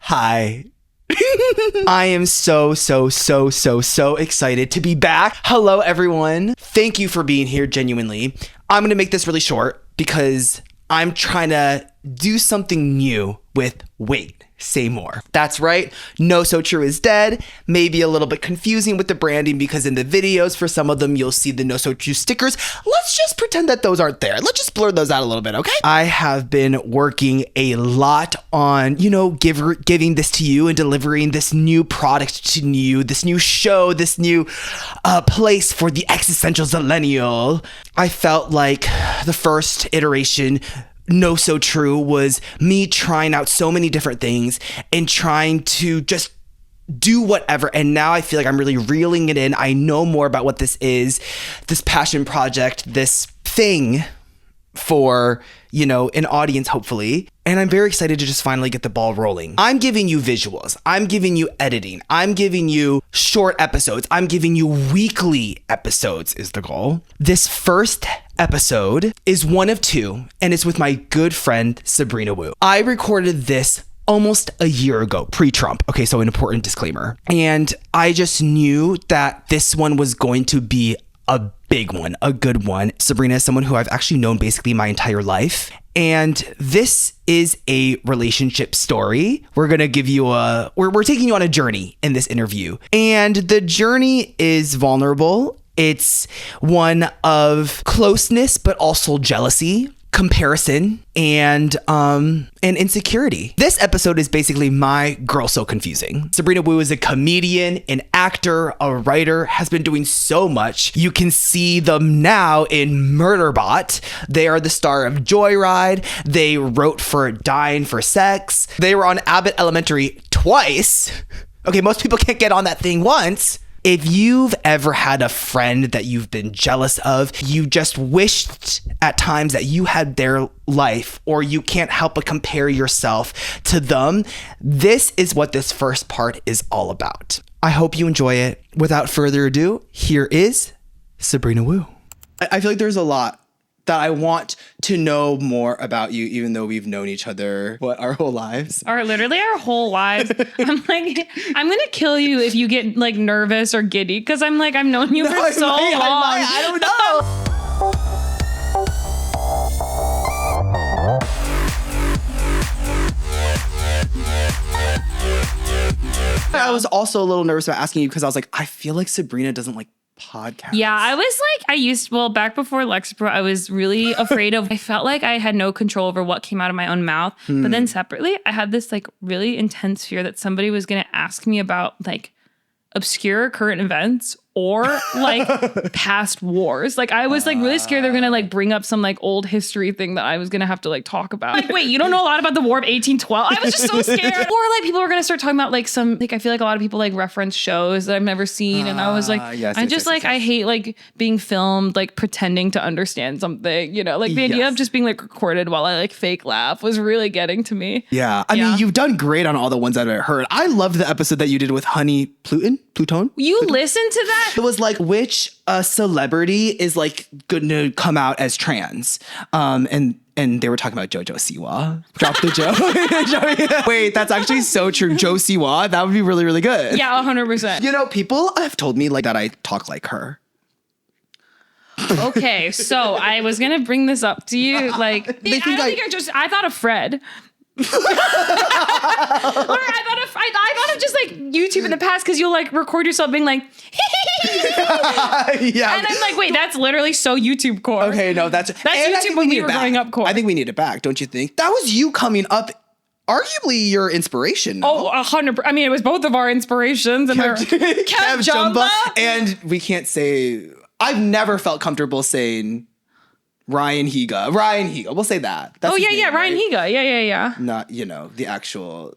Hi. I am so excited to be back. Hello, everyone. Thank you for being here, genuinely. I'm going to make this really short because I'm trying to do something new with Wait, Say More. That's right. No So True is dead. Maybe a little bit confusing with the branding because in the videos, for some of them, you'll see the No So True stickers. Let's just pretend that those aren't there. Let's just blur those out a little bit, okay? I have been working a lot on, giving this to you and delivering this new product to you, this new show, this new place for the existential zillennial. I felt like the first iteration, No So True, was me trying out so many different things and trying to just do whatever. And now I feel like I'm really reeling it in. I know more about what this is, this passion project, this thing for, an audience, hopefully. And I'm very excited to just finally get the ball rolling. I'm giving you visuals. I'm giving you editing. I'm giving you short episodes. I'm giving you weekly episodes is the goal. This first episode is one of two, and it's with my good friend, SABRINA Wu. I recorded this almost a year ago, pre-Trump. Okay, so an important disclaimer. And I just knew that this one was going to be a big one, a good one. SABRINA is someone who I've actually known basically my entire life. And this is a relationship story. We're going to give you we're taking you on a journey in this interview. And the journey is vulnerable. It's one of closeness, but also jealousy, comparison, and insecurity. This episode is basically my girl so confusing. SABRINA Wu is a comedian, an actor, a writer, has been doing so much. You can see them now in Murderbot. They are the star of Joyride. They wrote for Dying for Sex. They were on Abbott Elementary twice. Okay, most people can't get on that thing once. If you've ever had a friend that you've been jealous of, you just wished at times that you had their life, or you can't help but compare yourself to them, this is what this first part is all about. I hope you enjoy it. Without further ado, here is SABRINA Wu. I feel like there's a lot that I want to know more about you, even though we've known each other, our whole lives? Literally our whole lives. I'm going to kill you if you get nervous or giddy, because I've known you for so long. I don't know. I was also a little nervous about asking you because I was like, I feel like SABRINA doesn't like podcasts. Yeah, I was back before Lexapro, I was really afraid I felt like I had no control over what came out of my own mouth. But then separately, I had this really intense fear that somebody was going to ask me about obscure current events or past wars. I was really scared they were gonna bring up some old history thing that I was gonna have to talk about. Wait, you don't know a lot about the War of 1812? I was just so scared. Or people were gonna start talking about some I feel like a lot of people reference shows that I've never seen, and I was yes, I hate being filmed pretending to understand something. The idea of just being recorded while I fake laugh was really getting to me. Yeah, I mean, you've done great on all the ones that I heard. I loved the episode that you did with Honey Pluton. You listened to that? It was which celebrity is going to come out as trans, and they were talking about JoJo Siwa. Drop the joke. Wait, that's actually so true. Jo Siwa, that would be really, really good. Yeah, 100%. People have told me that I talk like her. Okay, so I was gonna bring this up to you. I thought of Fred. Or I thought of just YouTube in the past, because you'll record yourself being yeah. And I'm wait, that's literally so YouTube core. Okay, no, that's YouTube when we were growing up core. I think we need it back, don't you think? That was you coming up, arguably your inspiration. No? 100%. I mean, it was both of our inspirations. And Kev Jumba. And we can't say, I've never felt comfortable saying Ryan Higa. We'll say that. That's Ryan right? Higa. Yeah. Not, the actual.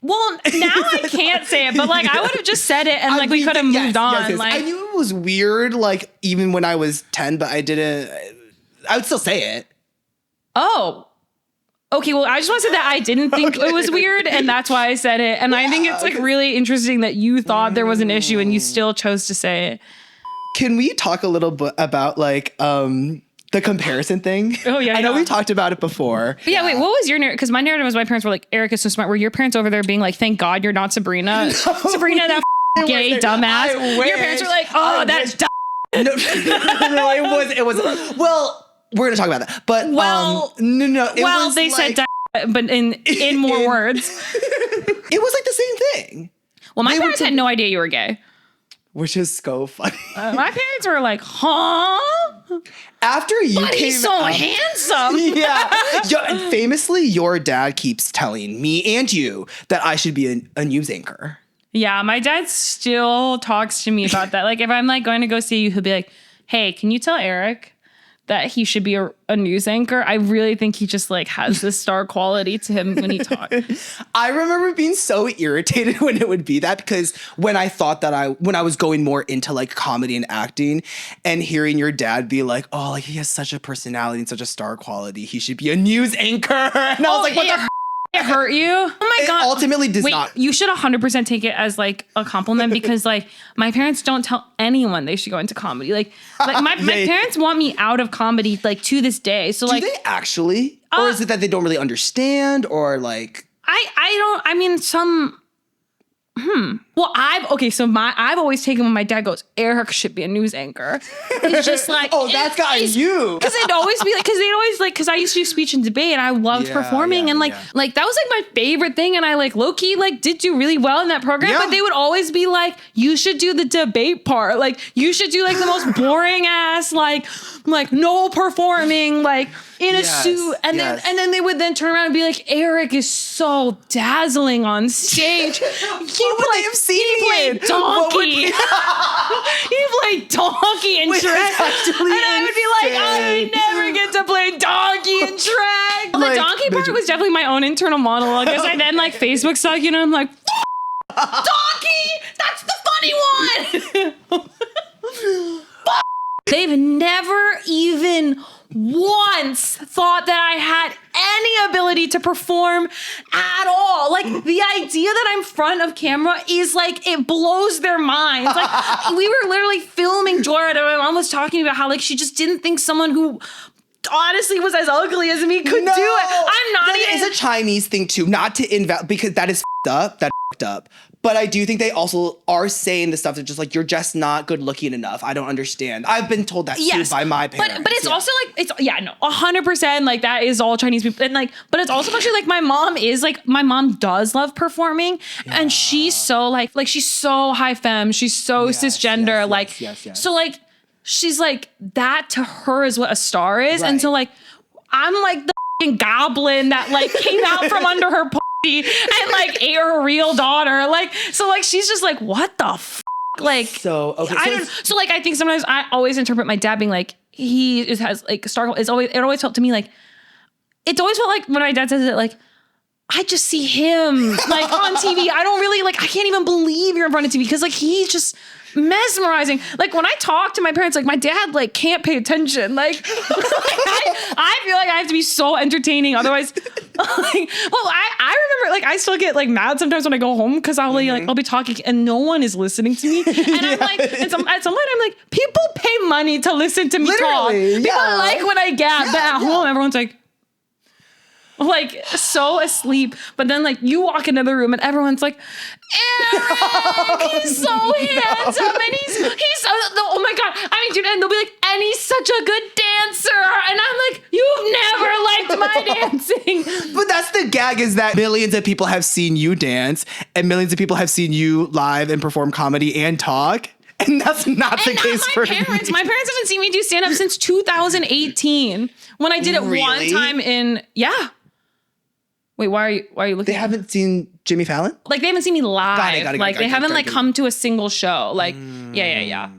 Well, now I can't say it, but I would have just said it and we could have moved on. Yes. I knew it was weird, even when I was 10, but I would still say it. Oh. Okay, well, I just want to say that I didn't think it was weird, and that's why I said it. And I think it's really interesting that you thought there was an issue and you still chose to say it. Can we talk a little bit about the comparison thing. Oh, yeah, I know yeah. we talked about it before. But yeah, wait, what was your narrative? Because my narrative was my parents were like, Eric is so smart. Were your parents over there being like, thank God you're not Sabrina? Sabrina, that gay dumbass. Your parents were like, oh, that's dumb. No, it was. Well, we're gonna talk about that. But no. They said, but in more words. It was like the same thing. Well, my parents had no idea you were gay. Which is so funny. My parents were like, huh? After you but came he's so out, handsome. Yeah. Famously, your dad keeps telling me and you that I should be a news anchor. Yeah, my dad still talks to me about that. Like, if I'm like going to go see you, he'll be like, hey, can you tell Eric that he should be a news anchor? I really think he just like has this star quality to him when he talks. I remember being so irritated when it would be that, because when I thought that when I was going more into like comedy and acting and hearing your dad be like, oh, like he has such a personality and such a star quality, he should be a news anchor. And I was like, what the it hurt you? Oh my God. It ultimately does not. You should 100% take it as like a compliment, because like my parents don't tell anyone they should go into comedy. Like my parents want me out of comedy like to this day. So like, do they actually? Or is it that they don't really understand, or like? Well, I've always taken when my dad goes, Eric should be a news anchor. It's just like, oh, that's got you. Because they'd always be like, because I used to do speech and debate and I loved performing and like that was like my favorite thing. And I like low key like did do really well in that program, but they would always be like, you should do the debate part. Like you should do like the most boring ass, like no performing, like in a suit. And then they would then turn around and be like, Eric is so dazzling on stage. He played donkey. He played donkey in Shrek. And I would be like, I never get to play donkey in Shrek. The donkey part was definitely my own internal monologue. As I then like Facebook suck, you know, I'm like, donkey, that's the funny one. They've never even once thought that I had any ability to perform at all. Like the idea that I'm front of camera is like, it blows their minds. Like we were literally filming Jordan and my mom was talking about how like she just didn't think someone who honestly was as ugly as me could do it. I'm not even. It's a Chinese thing too, not to because that is up. That's up. But I do think they also are saying the stuff that just like, you're just not good looking enough. I don't understand. I've been told that too by my parents. But it's also like, 100%. Like that is all Chinese people. And like, but it's also actually like my mom does love performing and she's so like she's so high femme. She's so cisgender. So like, she's like, that to her is what a star is. Right. And so like, I'm like the fucking goblin that like came out from under her and like ate her real daughter. Like, so like, she's just like, what the like, so, okay. So like, I think sometimes I always interpret my dad being like, he just has like star, it always felt to me like, it's always felt like when my dad says it, like, I just see him like on TV. I don't really like, I can't even believe you're in front of TV because like, he's just mesmerizing. Like when I talk to my parents, like my dad like can't pay attention. Like, I feel like I have to be so entertaining. Otherwise, I remember like I still get like mad sometimes when I go home because I'll be talking and no one is listening to me. And I'm like, at some point I'm like, people pay money to listen to me talk. People like when I gab, but at home everyone's like so asleep, but then like you walk into the room and everyone's like, Eric, he's so handsome and he's so, oh my God, I mean, dude, and they'll be like, and he's such a good dancer, and I'm like, you've never liked my dancing. But that's the gag, is that millions of people have seen you dance and millions of people have seen you live and perform comedy and talk. And that's not the case for me. My parents haven't seen me do stand-up since 2018 when I did it one time in, Wait, why are you looking? They haven't seen Jimmy Fallon? Like they haven't seen me live. Got it, they haven't like come to a single show. Like, yeah.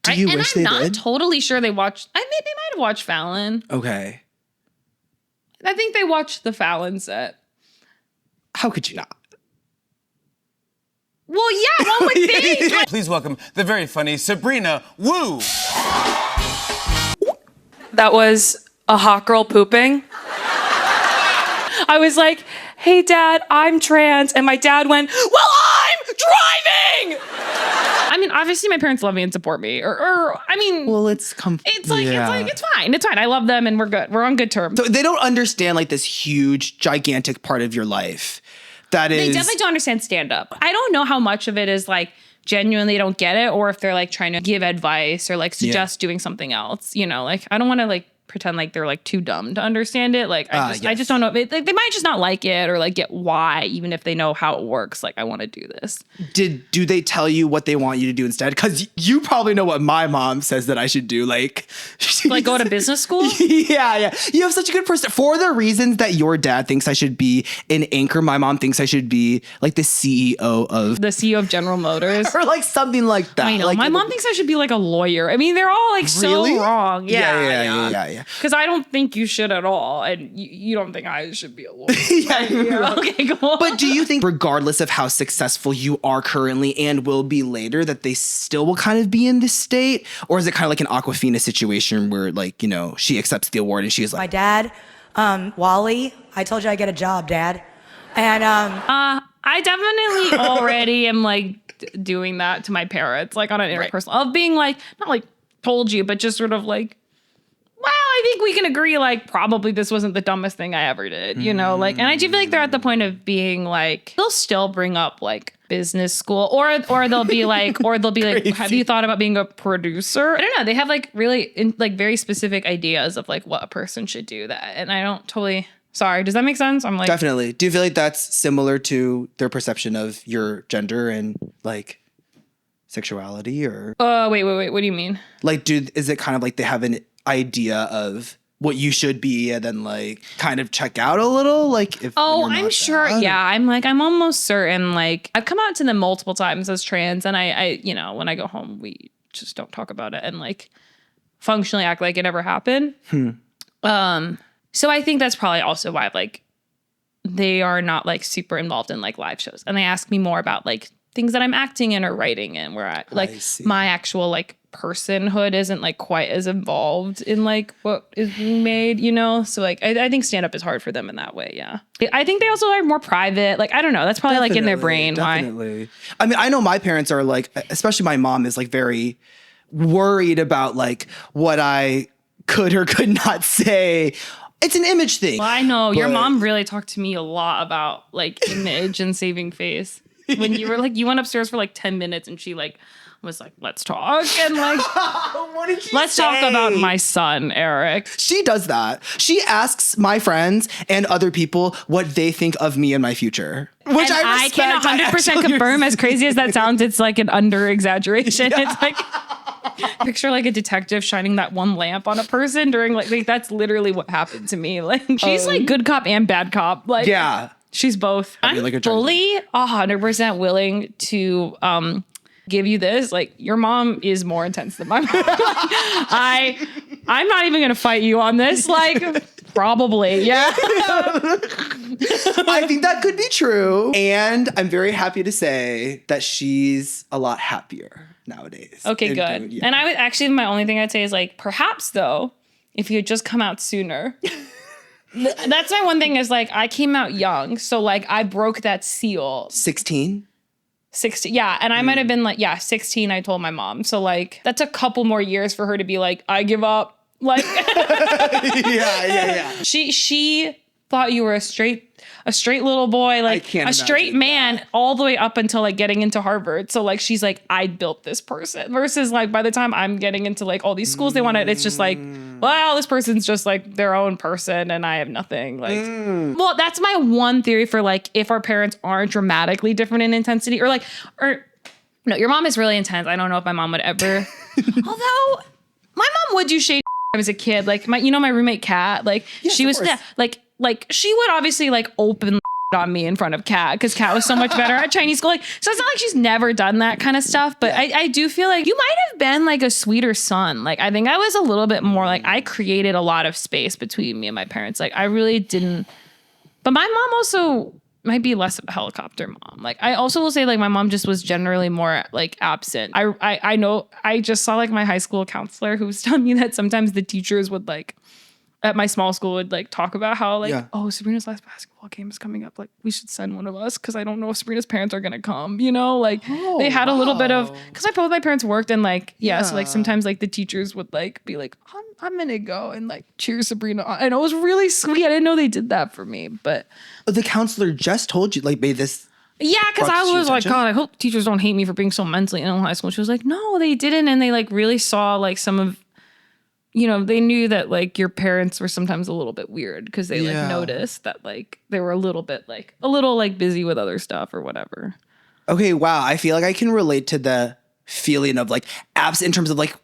Do you wish they did? I'm not totally sure they watched. They might have watched Fallon. Okay. I think they watched the Fallon set. How could you not? Well, yeah, one would think. Please welcome the very funny Sabrina Wu. That was a hot girl pooping. I was like, hey, Dad, I'm trans. And my dad went, well, I'm driving! I mean, obviously my parents love me and support me. Or I mean, well, it's fine. It's fine. I love them and we're good. We're on good terms. So they don't understand like this huge, gigantic part of your life. They definitely don't understand stand-up. I don't know how much of it is like genuinely don't get it or if they're like trying to give advice or like suggest doing something else. You know, like I don't want to like pretend like they're like too dumb to understand it. Like I just don't know. They might just not like it or like get why, even if they know how it works. Like I want to do this. Do they tell you what they want you to do instead? Because you probably know what my mom says that I should do. Like go to business school? Yeah. You have such a good person. For the reasons that your dad thinks I should be an anchor, my mom thinks I should be like the CEO of General Motors. or like something like that. I know. Like, my mom thinks I should be like a lawyer. I mean, they're all like really? so wrong. Yeah. Because I don't think you should at all. And you don't think I should be a lawyer. Yeah. Okay, cool. But do you think regardless of how successful you are currently and will be later, that they still will kind of be in this state? Or is it kind of like an Awkwafina situation where like, you know, she accepts the award and she's like, my dad, Wally, I told you I get a job, Dad. And I definitely already am like doing that to my parents, like on an interpersonal of being like, not like told you, but just sort of like, well, I think we can agree, like, probably this wasn't the dumbest thing I ever did, you know? Like, and I do feel like they're at the point of being like, they'll still bring up like business school or they'll be like, have you thought about being a producer? I don't know. They have like really like very specific ideas of like what a person should do that. And I don't totally, sorry, does that make sense? I'm like, definitely. Do you feel like that's similar to their perception of your gender and like sexuality or? Wait. What do you mean? Like, is it kind of like they have an idea of what you should be and then like kind of check out a little like if I'm sure I'm almost certain like I've come out to them multiple times as trans and I you know when I go home we just don't talk about it and like functionally act like it never happened. So I think that's probably also why like they are not like super involved in like live shows and they ask me more about like things that I'm acting in or writing in where I like my actual like personhood isn't like quite as involved in like what is being made, you know? So like I think stand-up is hard for them in that way, yeah. I think they also are more private. Like I don't know. That's probably like in their brain. Definitely. Why? I mean, I know my parents are like, especially my mom is like very worried about like what I could or could not say. It's an image thing. Well, I know your mom really talked to me a lot about like image and saving face. When you were like, you went upstairs for like 10 minutes and she like was like, let's talk. And like, what did she let's say? talk about my son, Eric. She does that. She asks my friends and other people what they think of me in my future. Which and I can 100% confirm, as crazy as that sounds, it's like an under exaggeration. Yeah. It's like, picture like a detective shining that one lamp on a person during like that's literally what happened to me. Like she's like good cop and bad cop. Like, yeah. She's both. I'm like fully 100% willing to give you this. Like your mom is more intense than my mom. I'm not even gonna fight you on this. Like probably, yeah. I think that could be true, and I'm very happy to say that she's a lot happier nowadays. Okay, good. Yeah. And I would actually, my only thing I'd say is like perhaps though, if you had just come out sooner. That's my one thing is like I came out young, so like I broke that seal. 16, yeah, and I might have been like 16. I told my mom, so like that's a couple more years for her to be like I give up. Like, yeah. She thought you were a straight little boy, like a straight man, all the way up until like getting into Harvard. So like she's like I built this person versus like by the time I'm getting into like all these schools they wanted, it's just like. Well, this person's just like their own person and I have nothing. Like, well, that's my one theory for like if our parents aren't dramatically different in intensity or no, your mom is really intense. I don't know if my mom would ever, although my mom would do shade as a kid. Like my roommate Kat, like she was like she would obviously like open on me in front of Kat because Kat was so much better at Chinese school. Like, so it's not like she's never done that kind of stuff, but I do feel like you might have been like a sweeter son. Like, I think I was a little bit more like I created a lot of space between me and my parents. Like, I really didn't. But my mom also might be less of a helicopter mom. Like, I also will say like my mom just was generally more like absent. I know I just saw like my high school counselor who was telling me that sometimes the teachers would like at my small school would like talk about how like, Yeah. oh, Sabrina's last basketball game is coming up. Like we should send one of us because I don't know if Sabrina's parents are gonna come. You know, like they had a little bit of because both my parents worked and like so like sometimes like the teachers would like be like, I'm gonna go and like cheer Sabrina on. And it was really sweet. I didn't know they did that for me, but The counselor just told you, like, made this. yeah, because Brought I this to your was like, attention? God, I hope teachers don't hate me for being so mentally ill in high school. She was like, no, they didn't. And they like really saw like some of, you know, they knew that like your parents were sometimes a little bit weird because they like noticed that like they were a little busy with other stuff or whatever. Okay, wow. I feel like I can relate to the feeling of like abs in terms of like,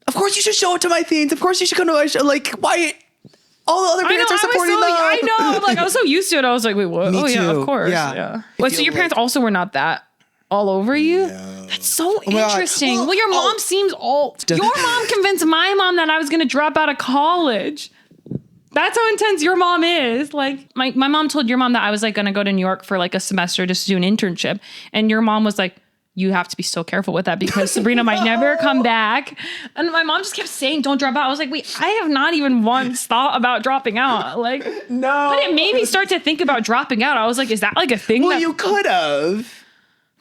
of course you should show it to my teens. Of course you should come to my show. Like, why? All the other parents are supporting them. I know. Like I was so used to it. I was like, wait, what? Me Oh yeah, too. of course. Yeah. Yeah. I Wait, so feel your parents also were not that all over you? No. That's so my God. interesting. Well, Well, your mom seems all. Your mom convinced my mom that I was going to drop out of college. That's how intense your mom is. Like my mom told your mom that I was like going to go to New York for like a semester just to do an internship, and your mom was like, you have to be so careful with that because Sabrina might never come back. And my mom just kept saying, don't drop out. I was like, wait, I have not even once thought about dropping out. Like, No. but it made me start to think about dropping out. I was like, is that like a thing? Well, that- you could have.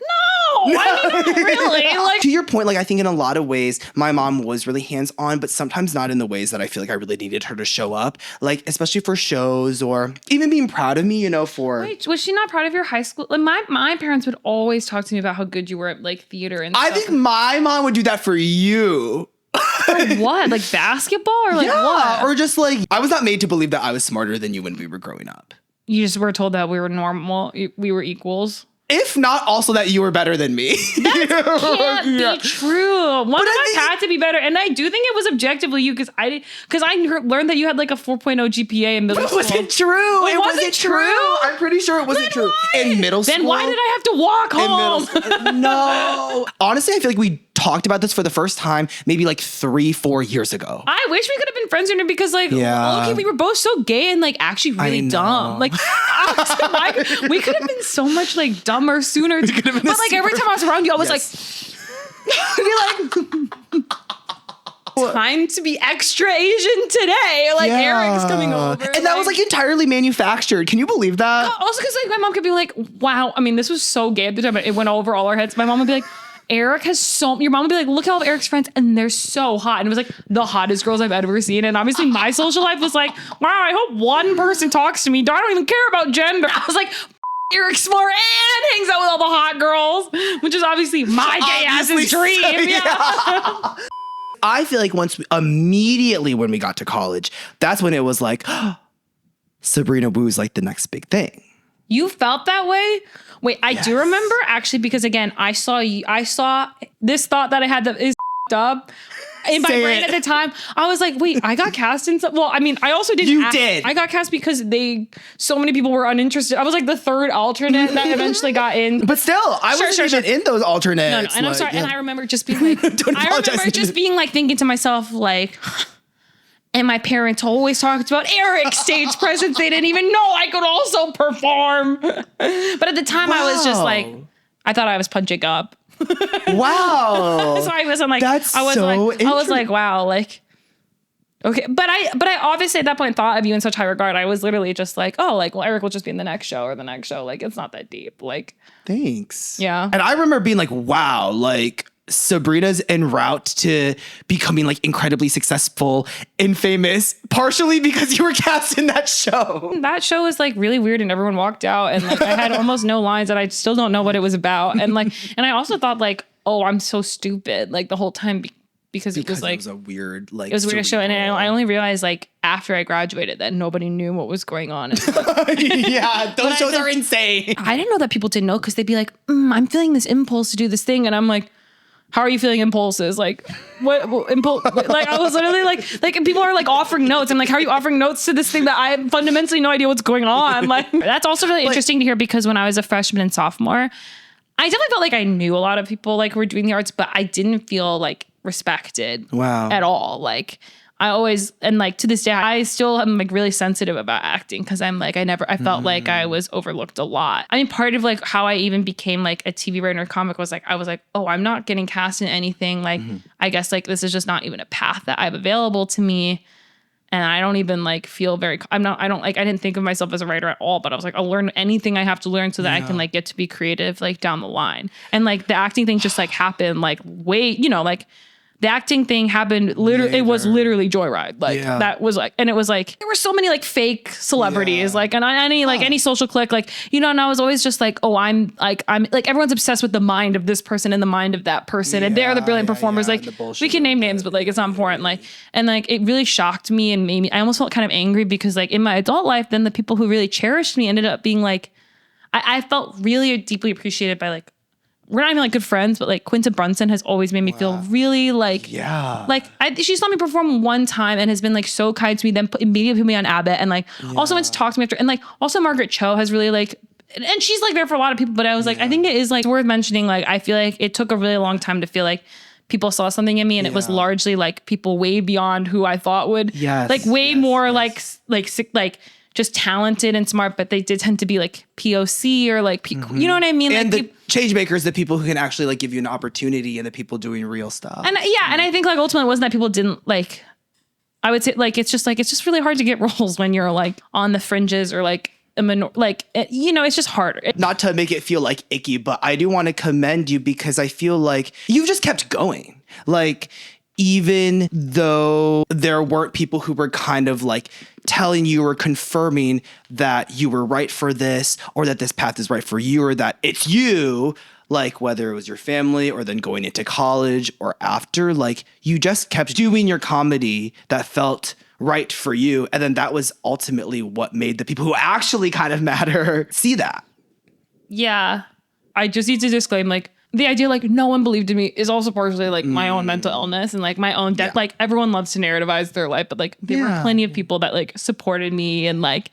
No, I mean, not really. Like, To your point, like I think in a lot of ways, my mom was really hands-on, but sometimes not in the ways that I feel like I really needed her to show up. Like, especially for shows or even being proud of me, you know, for wait, was she not proud of your high school? Like my parents would always talk to me about how good you were at like theater and I stuff. think my mom would do that for you. Like what? Like basketball or like what? Or just like I was not made to believe that I was smarter than you when we were growing up. You just were told that we were normal, we were equals. If not also that you were better than me. Can't Yeah. be true. One of I us think- had to be better, and I do think it was objectively you because I learned that you had like a 4.0 GPA in middle It school. wasn't true. Wait, It was wasn't it true? I'm pretty sure it wasn't true. In middle school. Then why did I have to walk In home? middle school. No. Honestly, I feel like we talked about this for the first time maybe like 3-4 years ago. I wish we could have been friends sooner because, like, Yeah. okay, we were both so gay and like actually really know. dumb. Like, I was like, we could have been so much like dumber sooner. But could have been like every time I was around you, I was Yes. like, time to be extra Asian today. Like Eric's coming over, And that was like entirely manufactured. Can you believe that? also because like my mom could be like, wow. I mean, this was so gay at the time, but it went over all our heads. My mom would be like, Eric has so. Your mom would be like, look at all of Eric's friends, and they're so hot. And it was like the hottest girls I've ever seen. And obviously, my social life was like, wow. I hope one person talks to me. I don't even care about gender. I was like, Eric Smart and hangs out with all the hot girls, which is obviously my gay Obviously ass's dream. so, Yeah. I feel like immediately when we got to college, that's when it was like, Sabrina Woo's like the next big thing. You felt that way? Wait, I do remember actually because again, I saw this thought that I had that is up in my Say brain it. at the time. I was like, wait, I got cast in some. Well, I mean, I also didn't. You did. I got cast because so many people were uninterested. I was like the third alternate that eventually got in. But still, I wasn't even in those alternates. No, and I'm like, sorry. yeah. And I remember just being like, thinking to myself, like, and my parents always talked about Eric's stage presence. They didn't even know I could also perform. But at the time, I was just like, I thought I was punching up. Wow. So I wasn't like, That's I was so like, I was like, wow, like, okay. But I obviously at that point thought of you in such high regard. I was literally just like, oh, like, well, Eric will just be in the next show or the next show. Like, it's not that deep. Like, Thanks. Yeah. And I remember being like, wow, like Sabrina's en route to becoming like incredibly successful and famous, partially because you were cast in that show. that show was like really weird and everyone walked out and like I had almost no lines and I still don't know what it was about. And like, and I also thought like, oh, I'm so stupid like the whole time because it was like, it was a weird, like, it was a weird show. And I only realized like after I graduated that nobody knew what was going on. yeah, those shows are insane. I didn't know that people didn't know because they'd be like, I'm feeling this impulse to do this thing. And I'm like, how are you feeling impulses? Like, what impulse? Like, I was literally like, and people are like offering notes. I'm like, how are you offering notes to this thing that I have fundamentally no idea what's going on? Like, that's also really interesting to hear because when I was a freshman and sophomore, I definitely felt like I knew a lot of people like who were doing the arts, but I didn't feel like respected at all. Like, I always, and like to this day, I still am like really sensitive about acting because I'm like, I felt like I was overlooked a lot. I mean, part of like how I even became like a TV writer or comic was like, I was like, oh, I'm not getting cast in anything. Like, I guess like this is just not even a path that I have available to me. And I don't even like feel very, I didn't think of myself as a writer at all, but I was like, I'll learn anything I have to learn so that I can like get to be creative like down the line. And like the acting thing just like happened like like the acting thing happened literally, it was literally Joyride. Like that was like, and it was like, there were so many like fake celebrities, like, and any social clique, like, and I was always just like, oh, I'm like, everyone's obsessed with the mind of this person and the mind of that person. And they're the brilliant performers. Like we can name names, but like, it's not important. Like, and like, it really shocked me and made me, I almost felt kind of angry because like in my adult life, then the people who really cherished me ended up being like, I felt really deeply appreciated by like, we're not even like good friends, but like Quinta Brunson has always made me feel really like, she's let me perform one time and has been like so kind to me, then immediately put me on Abbott and like also went to talk to me after. And like also Margaret Cho has really like, and she's like there for a lot of people, but I was like, I think it is like worth mentioning. Like, I feel like it took a really long time to feel like people saw something in me, and it was largely like people way beyond who I thought would, more like just talented and smart, but they did tend to be like POC or like, you know what I mean? And like the change makers, the people who can actually like give you an opportunity, and the people doing real stuff. And and I think like ultimately it wasn't that people didn't like, I would say like, it's just really hard to get roles when you're like on the fringes or like it's just harder. Not to make it feel like icky, but I do want to commend you because I feel like you've just kept going. Like, even though there weren't people who were kind of like telling you or confirming that you were right for this, or that this path is right for you, or that it's you, like whether it was your family or then going into college or after, like you just kept doing your comedy that felt right for you. And then that was ultimately what made the people who actually kind of matter see that. Yeah. I just need to disclaim, like, the idea, like, no one believed in me is also partially, like, my own mental illness and, like, my own death. Like, everyone loves to narrativize their life, but, like, there were plenty of people that, like, supported me and, like,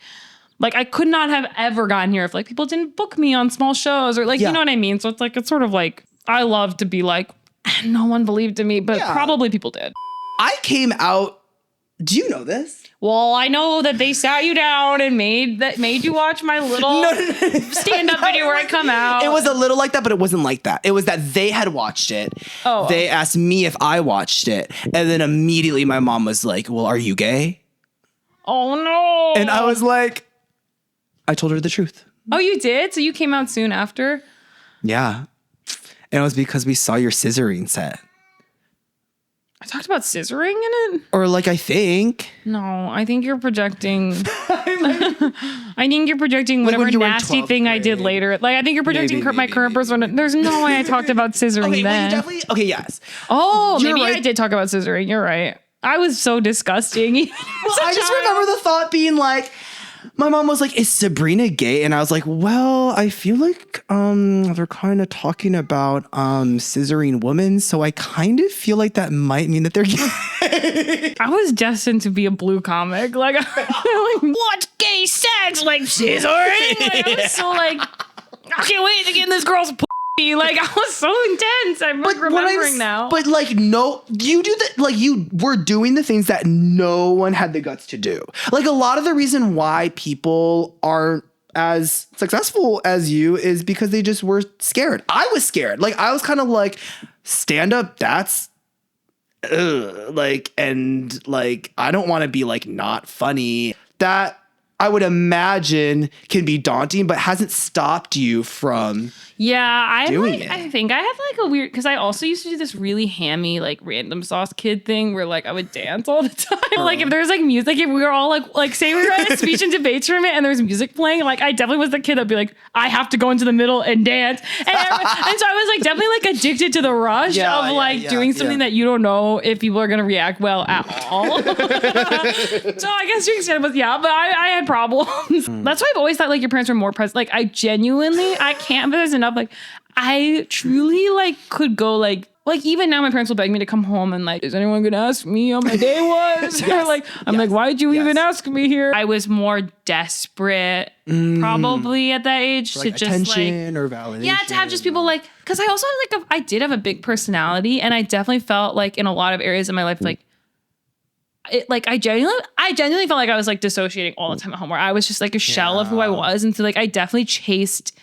I could not have ever gotten here if, like, people didn't book me on small shows or, like, you know what I mean? So it's, like, it's sort of, like, I love to be, like, no one believed in me, but probably people did. I came out. Do you know this? Well, I know that they sat you down and made you watch my little stand-up video where I come out. It was a little like that, but it wasn't like that. It was that they had watched it. Oh. They asked me if I watched it. And then immediately my mom was like, well, are you gay? Oh, no. And I was like, I told her the truth. Oh, you did? So you came out soon after? Yeah. And it was because we saw your scissoring set. I talked about scissoring in it? Or like, I think. No, I think you're projecting. I think you're projecting whatever like nasty thing grade. I did later. Like, I think you're projecting my current persona. There's no way I talked about scissoring then. Well, you definitely, yes. Oh, maybe right. I did talk about scissoring. You're right. I was so disgusting. I just remember the thought being like, my mom was like, is Sabrina gay? And I was like, well, I feel like they're kind of talking about scissoring women. So I kind of feel like that might mean that they're gay. I was destined to be a blue comic. Like, what's gay sex? Like scissoring? Like, I was so like, I can't wait to get in this girl's pussy. Like, I was so intense. I'm like remembering now. But like, no, you do that. Like, you were doing the things that no one had the guts to do. Like, a lot of the reason why people aren't as successful as you is because they just were scared. I was scared. Like, I was kind of like, stand up, that's like, and like, I don't want to be like not funny. That I would imagine can be daunting, but hasn't stopped you from doing it. I think I have like a weird, because I also used to do this really hammy, like random sauce kid thing where like I would dance all the time. Like if there's like music, if we were all like say we were at a speech and debate tournament and there's music playing, like I definitely was the kid that'd be like, I have to go into the middle and dance. And so I was like definitely like addicted to the rush of doing something that you don't know if people are going to react well at all. So I guess you can say it was, but I had problems. That's why I've always thought like your parents were more present. Like I can't emphasize enough. Like I truly like could go like even now my parents will beg me to come home and like, is anyone gonna ask me how my day was? Or like I'm like, why'd you even ask me here? I was more desperate probably at that age like to just attention or validation. Yeah, to have just people like, because I also like I did have a big personality and I definitely felt like in a lot of areas of my life like I genuinely felt like I was like dissociating all the time at home, where I was just like a shell of who I was. And so like I definitely chased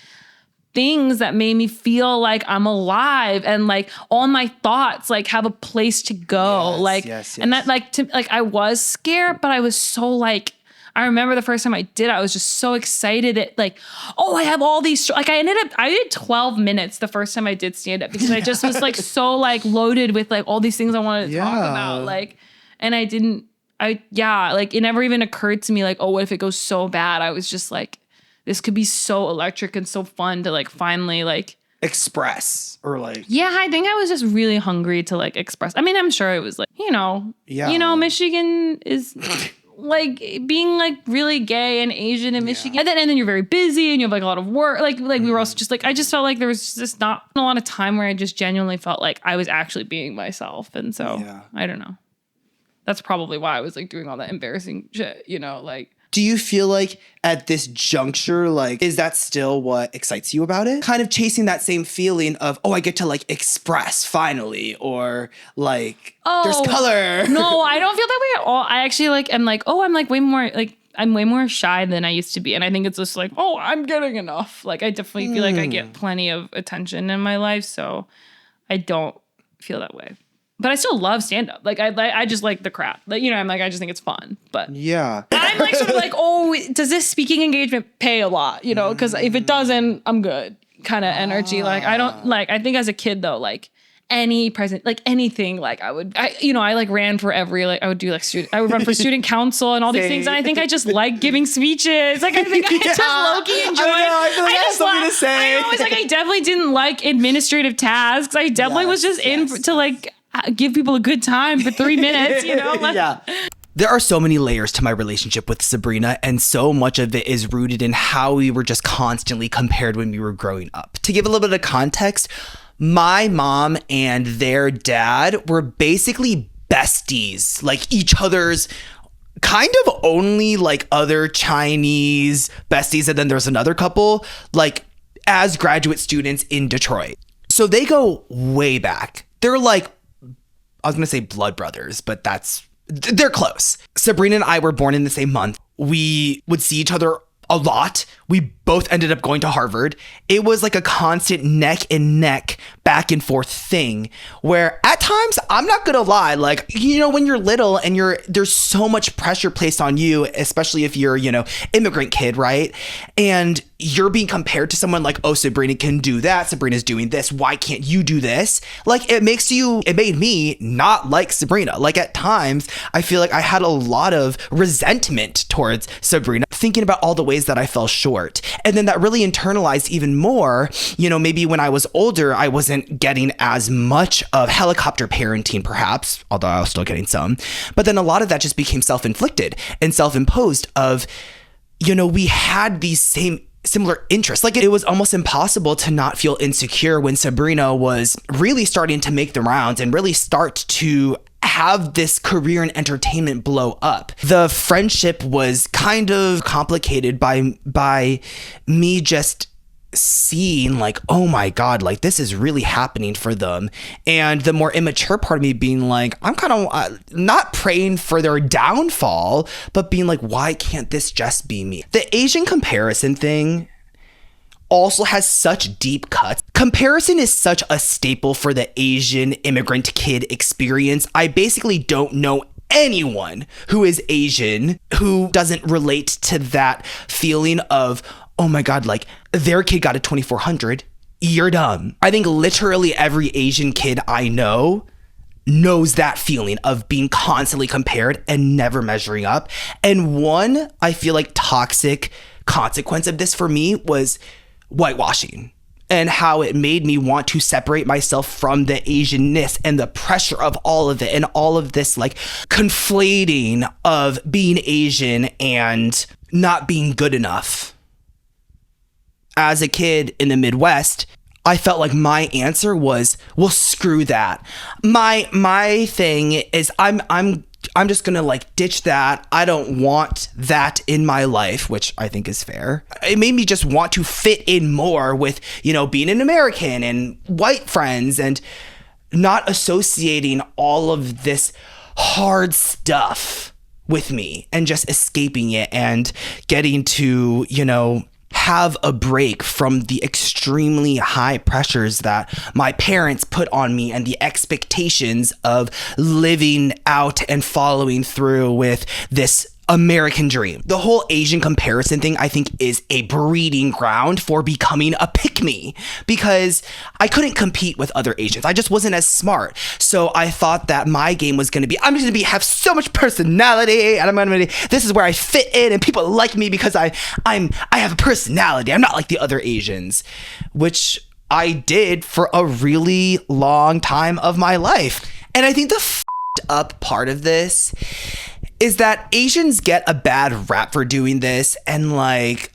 things that made me feel like I'm alive and like all my thoughts like have a place to go. And that I was scared, but I was so like, I remember the first time I did it, I was just so excited that like, oh, I have all these, like I did 12 minutes the first time I did stand up because I just was like so like loaded with like all these things I wanted to talk about. Like, and like it never even occurred to me like, oh, what if it goes so bad? I was just like, this could be so electric and so fun to like finally like express or like. Yeah, I think I was just really hungry to like express. I mean, I'm sure it was like, Michigan is like being like really gay and Asian in Michigan. And then you're very busy and you have like a lot of work. Like we were also just like, I just felt like there was just not a lot of time where I just genuinely felt like I was actually being myself. And so I don't know. That's probably why I was like doing all that embarrassing shit, like. Do you feel like at this juncture, like, is that still what excites you about it? Kind of chasing that same feeling of, oh, I get to like express finally, or like, there's color. No, I don't feel that way at all. I actually like, I'm like, oh, I'm like way more, like, I'm way more shy than I used to be. And I think it's just like, oh, I'm getting enough. Like, I definitely feel like I get plenty of attention in my life. So I don't feel that way. But I still love stand-up. Like, I just like the crowd. Like, I'm like, I just think it's fun. But I'm like sort of like, oh, does this speaking engagement pay a lot? Because if it doesn't, I'm good kind of energy. Like, I don't, like, I think as a kid, though, like, any present, like anything, like I like ran for every, like I would do like I would run for student council and all these things. And I think I just like giving speeches. Like I think I just low-key enjoyed. I feel like I have something to say. I know, it's like I definitely didn't like administrative tasks. I definitely was just in to like give people a good time for 3 minutes, There are so many layers to my relationship with Sabrina, and so much of it is rooted in how we were just constantly compared when we were growing up. To give a little bit of context, my mom and their dad were basically besties, like each other's kind of only like other Chinese besties. And then there's another couple like as graduate students in Detroit. So they go way back. They're like, I was going to say blood brothers, but they're close. Sabrina and I were born in the same month. We would see each other a lot. We both ended up going to Harvard. It was like a constant neck and neck back and forth thing where at times, I'm not gonna lie, like, when you're little and there's so much pressure placed on you, especially if you're, immigrant kid, right? And you're being compared to someone like, oh, Sabrina can do that. Sabrina's doing this. Why can't you do this? Like, it made me not like Sabrina. Like, at times, I feel like I had a lot of resentment towards Sabrina, thinking about all the ways that I fell short. And then that really internalized even more. Maybe when I was older, I wasn't getting as much of helicopter parenting, perhaps, although I was still getting some. But then a lot of that just became self-inflicted and self-imposed of, we had these similar interests. Like it was almost impossible to not feel insecure when Sabrina was really starting to make the rounds and really start to have this career in entertainment blow up. The friendship was kind of complicated by me just seeing like, oh my God, like this is really happening for them. And the more immature part of me being like, I'm kind of not praying for their downfall, but being like, why can't this just be me? The Asian comparison thing also has such deep cuts. Comparison is such a staple for the Asian immigrant kid experience. I basically don't know anyone who is Asian who doesn't relate to that feeling of, oh my God, like their kid got a 2400, you're dumb. I think literally every Asian kid I know knows that feeling of being constantly compared and never measuring up. And one, I feel like toxic consequence of this for me was whitewashing and how it made me want to separate myself from the Asianness and the pressure of all of it and all of this like conflating of being Asian and not being good enough. As a kid in the Midwest, I felt like my answer was, well, screw that. My thing is I'm just gonna like ditch that. I don't want that in my life, which I think is fair. It made me just want to fit in more with, being an American and white friends and not associating all of this hard stuff with me and just escaping it and getting to, have a break from the extremely high pressures that my parents put on me and the expectations of living out and following through with this American dream. The whole Asian comparison thing, I think, is a breeding ground for becoming a pick-me, because I couldn't compete with other Asians. I just wasn't as smart. So I thought that my game was going to be, I'm just going to have so much personality, and I'm going to, this is where I fit in, and people like me because I have a personality. I'm not like the other Asians, which I did for a really long time of my life. And I think the f***ed up part of this is that Asians get a bad rap for doing this and like,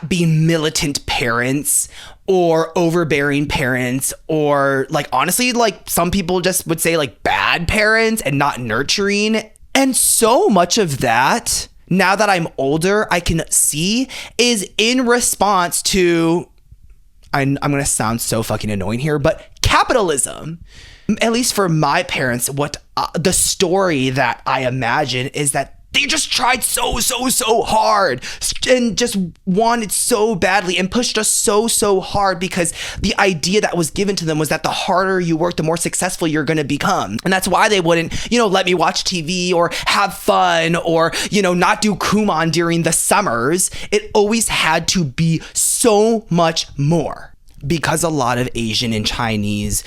being militant parents or overbearing parents, or like, honestly, like some people just would say like bad parents and not nurturing. And so much of that, now that I'm older, I can see is in response to, I'm going to sound so fucking annoying here, but capitalism. At least for my parents, what the story that I imagine is that they just tried so hard and just wanted so badly and pushed us so hard, because the idea that was given to them was that the harder you work, the more successful you're going to become. And that's why they wouldn't, let me watch TV or have fun or, not do Kumon during the summers. It always had to be so much more. Because a lot of Asian and Chinese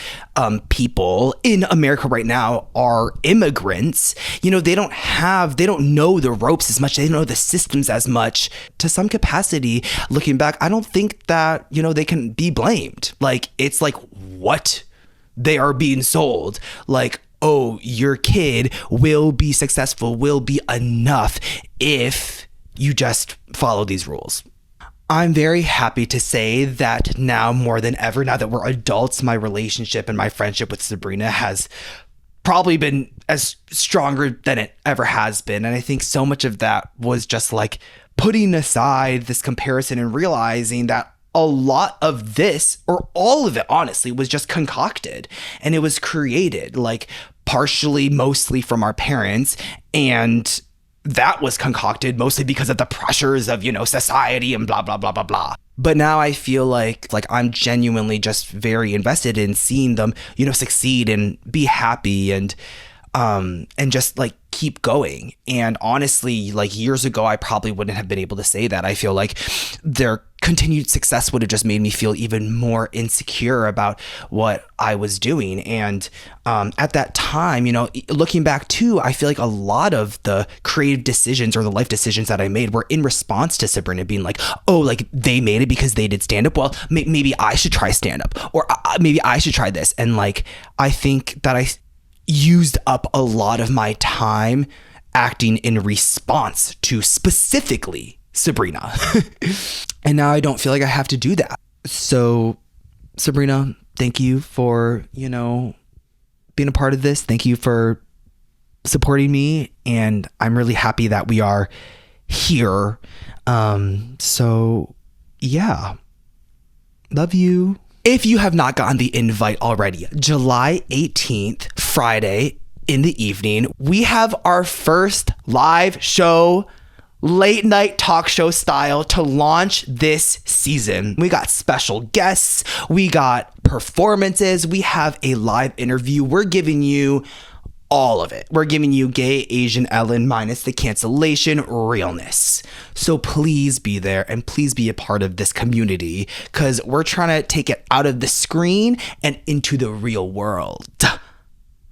people in America right now are immigrants, they don't know the ropes as much. They don't know the systems as much. To some capacity, looking back, I don't think that, they can be blamed. Like, it's like what they are being sold. Like, oh, your kid will be successful, will be enough if you just follow these rules. I'm very happy to say that now more than ever, now that we're adults, my relationship and my friendship with Sabrina has probably been as stronger than it ever has been. And I think so much of that was just like putting aside this comparison and realizing that a lot of this, or all of it, honestly, was just concocted, and it was created like partially, mostly from our parents, and that was concocted mostly because of the pressures of, society and blah, blah, blah, blah, blah. But now I feel like I'm genuinely just very invested in seeing them, succeed and be happy and just like keep going. And honestly, like years ago, I probably wouldn't have been able to say that. I feel like their continued success would have just made me feel even more insecure about what I was doing. And at that time, looking back too, I feel like a lot of the creative decisions or the life decisions that I made were in response to Sabrina being like, oh, like they made it because they did stand up. Well, maybe I should try stand up, or maybe I should try this. And like, I think that I used up a lot of my time acting in response to specifically Sabrina. And now I don't feel like I have to do that. So Sabrina, thank you for, being a part of this. Thank you for supporting me. And I'm really happy that we are here. So yeah, love you. If you have not gotten the invite already, July 18th, Friday in the evening, we have our first live show, late night talk show style, to launch this season. We got special guests, we got performances, we have a live interview. We're giving you all of it. We're giving you gay Asian Ellen minus the cancellation realness. So please be there and please be a part of this community, because we're trying to take it out of the screen and into the real world.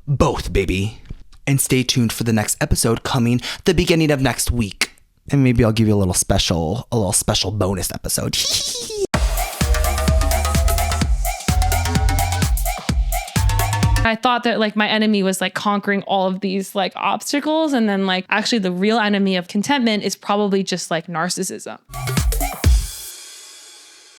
Both, baby. And stay tuned for the next episode coming the beginning of next week. And maybe I'll give you a little special bonus episode. I thought that like my enemy was like conquering all of these like obstacles, and then like actually the real enemy of contentment is probably just like narcissism.